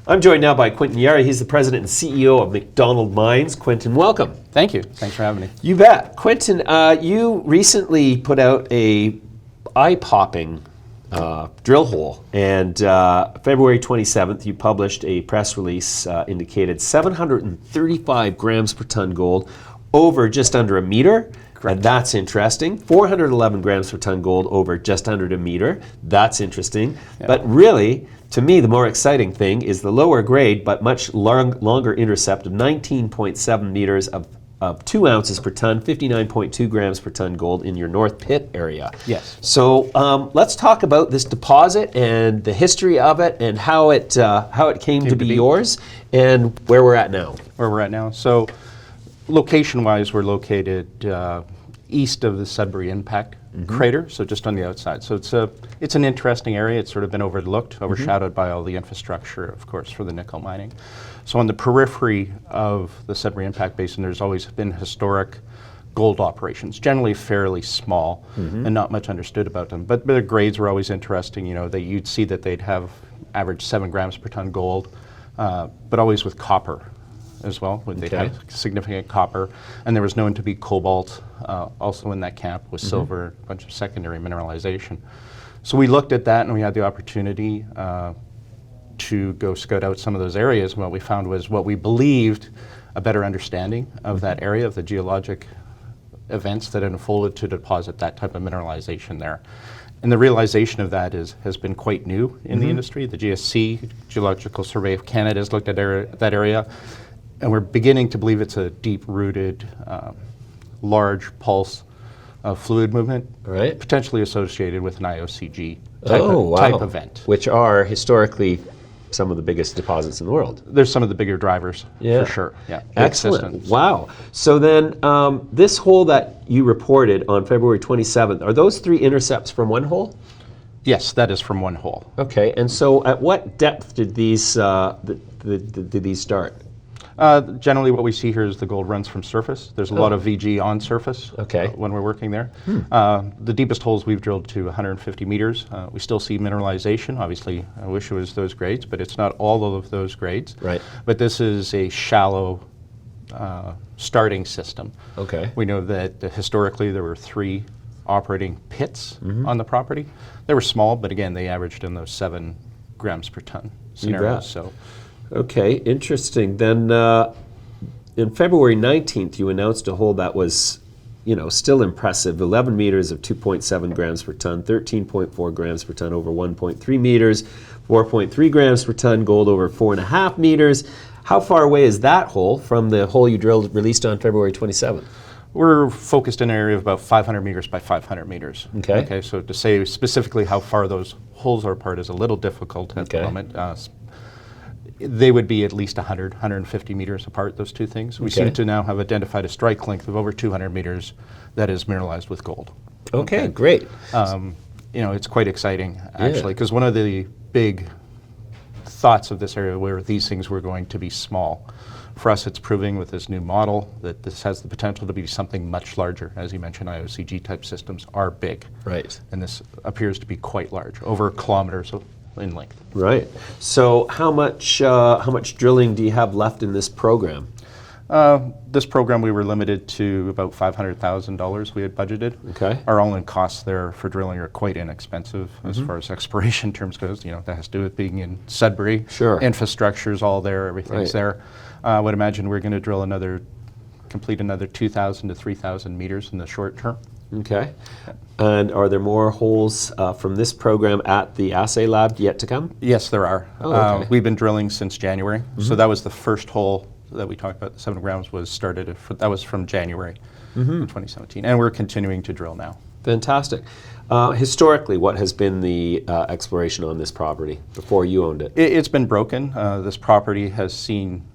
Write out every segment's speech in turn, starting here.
I'm joined now by Quentin Yarie. He's the president and CEO of MacDonald Mines. Quentin, welcome. Thank you. Thanks for having me. You bet. Quentin, you recently put out a eye-popping drill hole, and February 27th you published a press release indicated 735 grams per ton gold over just under a meter. Correct. And that's interesting. 411 grams per ton gold over just under a meter. That's interesting. Yeah. But really, to me, the more exciting thing is the lower grade but much longer intercept of 19.7 meters of 2 ounces per ton, 59.2 grams per ton gold in your North Pit area. Yes. So let's talk about this deposit and the history of it and how it came to be yours and where we're at now. Where we're at now. So location-wise, we're located east of the Sudbury impact crater, so just on the outside. So it's an interesting area. It's sort of been overlooked, overshadowed by all the infrastructure, of course, for the nickel mining. So on the periphery of the Sudbury impact basin, there's always been historic gold operations, generally fairly small and not much understood about them. But the grades were always interesting. You know, you'd see that they'd have average 7 grams per ton gold, but always with copper as well. They'd have significant copper, and there was known to be cobalt also in that camp with silver, a bunch of secondary mineralization. So we looked at that, and we had the opportunity to go scout out some of those areas. And what we found was what we believed a better understanding of that area, of the geologic events that unfolded to deposit that type of mineralization there. And the realization of that has been quite new in the industry. The GSC, Geological Survey of Canada, has looked at that area, and we're beginning to believe it's a deep-rooted, large pulse of fluid movement, potentially associated with an IOCG type event. Which are historically some of the biggest deposits in the world. There's some of the bigger drivers, for sure. Yeah. Excellent. Systems. Wow. So then this hole that you reported on February 27th, are those 3 intercepts from one hole? Yes, that is from one hole. Okay, and so at what depth did these start? Generally what we see here is the gold runs from surface. There's a lot of VG on surface when we're working there. The deepest holes we've drilled to 150 meters. We still see mineralization. Obviously, I wish it was those grades, but it's not all of those grades. Right. But this is a shallow starting system. Okay. We know that historically there were 3 operating pits on the property. They were small, but again, they averaged in those 7 grams per ton scenarios. So. Okay, interesting. Then in February 19th, you announced a hole that was, still impressive. 11 meters of 2.7 grams per ton, 13.4 grams per ton over 1.3 meters, 4.3 grams per ton gold over 4.5 meters. How far away is that hole from the hole you released on February 27th? We're focused in an area of about 500 meters by 500 meters. Okay, so to say specifically how far those holes are apart is a little difficult at the moment. They would be at least 100, 150 meters apart, those two things. We seem to now have identified a strike length of over 200 meters that is mineralized with gold. Okay, great. It's quite exciting, actually, because one of the big thoughts of this area were these things were going to be small. For us, it's proving with this new model that this has the potential to be something much larger. As you mentioned, IOCG type systems are big. Right. And this appears to be quite large, over kilometers in length. Right. So how much drilling do you have left in this program? This program we were limited to about $500,000 we had budgeted. Okay. Our all-in costs there for drilling are quite inexpensive as far as exploration terms goes. That has to do with being in Sudbury. Sure. Infrastructure's all there, everything's there. I would imagine we're going to complete another 2,000 to 3,000 meters in the short term. Okay. And are there more holes from this program at the assay lab yet to come? Yes, there are. We've been drilling since January. So that was the first hole that we talked about, the 7 grams was started, that was from January 2017. And we're continuing to drill now. Fantastic. Historically, what has been the exploration on this property before you owned it? It's been broken. This property has seen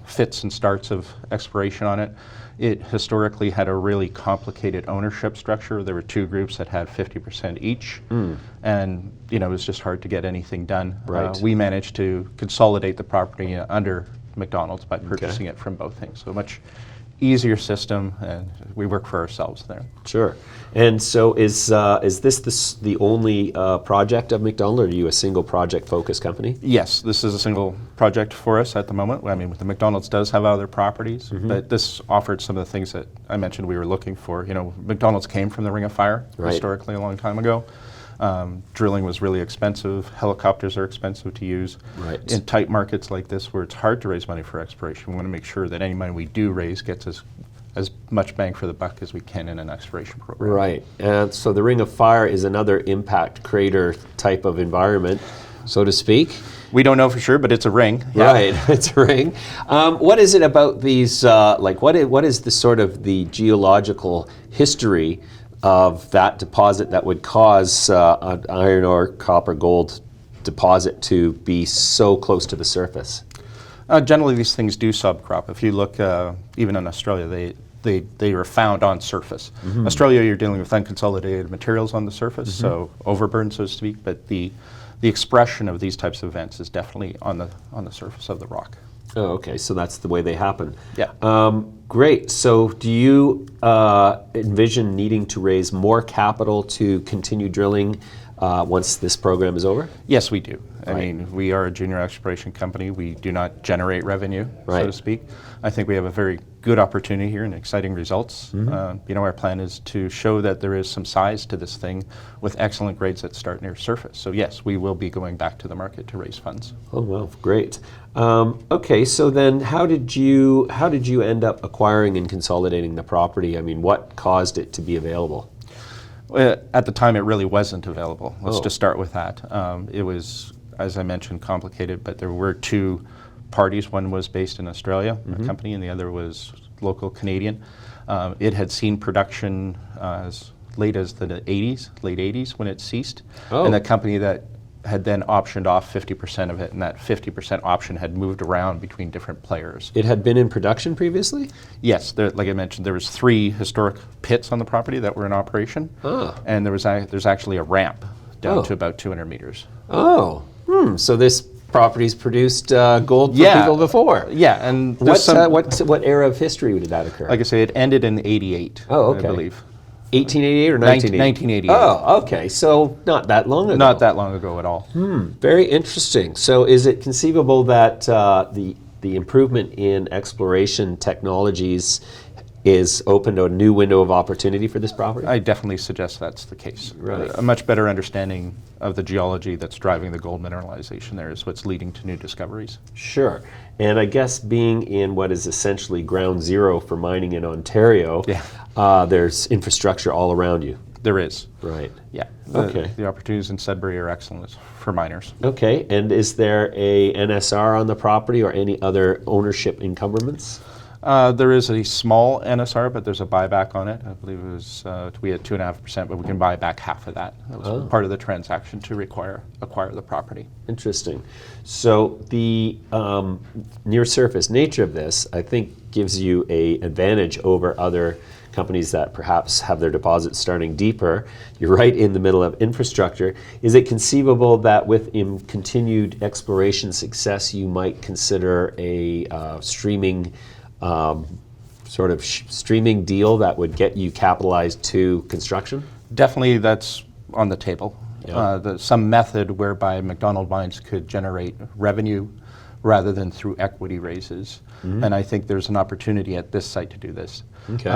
fits and starts of exploration on it. It historically had a really complicated ownership structure. There were 2 groups that had 50% each, and it was just hard to get anything done. Right. We managed to consolidate the property under MacDonald's by purchasing it from both things. So much easier system, and we work for ourselves there. Sure. And so is this the only project of MacDonald, or are you a single project-focused company? Yes, this is a single project for us at the moment. I mean, the McDonald's does have other properties, but this offered some of the things that I mentioned we were looking for. You know, McDonald's came from the Ring of Fire historically a long time ago. Drilling was really expensive. Helicopters are expensive to use. Right. In tight markets like this, where it's hard to raise money for exploration, we want to make sure that any money we do raise gets us as much bang for the buck as we can in an exploration program. Right. And so the Ring of Fire is another impact crater type of environment, so to speak. We don't know for sure, but it's a ring. Yeah. Right, it's a ring. What is it about these, what is the sort of the geological history of that deposit that would cause an iron ore, copper, gold deposit to be so close to the surface? Generally, these things do subcrop. If you look, even in Australia, they are found on surface. Australia, you're dealing with unconsolidated materials on the surface, so overburn, so to speak. But the expression of these types of events is definitely on the surface of the rock. Oh, okay. So that's the way they happen. Yeah. Great. So do you envision needing to raise more capital to continue drilling once this program is over? Yes, we do. I mean, we are a junior exploration company. We do not generate revenue, so to speak. I think we have a very good opportunity here and exciting results. You know, our plan is to show that there is some size to this thing with excellent grades that start near surface. So yes, we will be going back to the market to raise funds. Oh, well, great. Okay, so then how did you end up acquiring and consolidating the property? I mean, what caused it to be available? At the time, it really wasn't available. Let's just start with that. It was, as I mentioned, complicated, but there were two parties. One was based in Australia, a company, and the other was local Canadian. It had seen production as late as the late 80s when it ceased. And the company that had then optioned off 50% of it, and that 50% option had moved around between different players. It had been in production previously? Yes, like I mentioned, there was 3 historic pits on the property that were in operation, and there's actually a ramp down to about 200 meters. So this property's produced gold for people before. Yeah, and what era of history did that occur? Like I say, it ended in 88, I believe. 1888 or 1988? 1988. Oh, okay. So not that long ago. Not that long ago at all. Very interesting. So is it conceivable that the improvement in exploration technologies is opened a new window of opportunity for this property? I definitely suggest that's the case. Right. A much better understanding of the geology that's driving the gold mineralization there is what's leading to new discoveries. Sure. And I guess being in what is essentially ground zero for mining in Ontario, there's infrastructure all around you. There is. Right. Yeah. Okay. The opportunities in Sudbury are excellent for miners. Okay. And is there a NSR on the property or any other ownership encumbrance? There is a small NSR, but there's a buyback on it. I believe it was, we had 2.5%, but we can buy back half of that. That was part of the transaction to acquire the property. Interesting. So the near-surface nature of this, I think, gives you an advantage over other companies that perhaps have their deposits starting deeper. You're right in the middle of infrastructure. Is it conceivable that with continued exploration success, you might consider a streaming streaming deal that would get you capitalized to construction? Definitely, that's on the table. Some method whereby MacDonald mines could generate revenue rather than through equity raises. And I think there's an opportunity at this site to do this. Okay.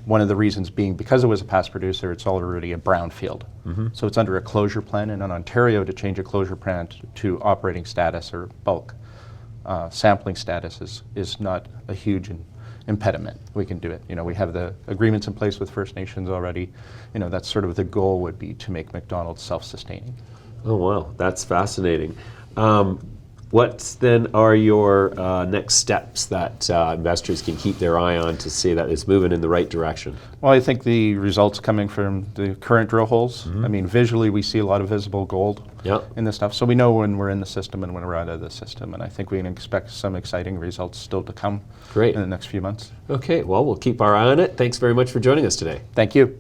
One of the reasons being, because it was a past producer, it's already a brownfield. So it's under a closure plan, and in Ontario, to change a closure plan to operating status or bulk sampling status is not a huge impediment. We can do it. You know, we have the agreements in place with First Nations already. You know, that's sort of the goal would be to make MacDonald self-sustaining. Oh, wow. That's fascinating. What then are your next steps that investors can keep their eye on to see that it's moving in the right direction? Well, I think the results coming from the current drill holes, I mean, visually we see a lot of visible gold in this stuff. So we know when we're in the system and when we're out of the system. And I think we can expect some exciting results still to come in the next few months. Okay, well, we'll keep our eye on it. Thanks very much for joining us today. Thank you.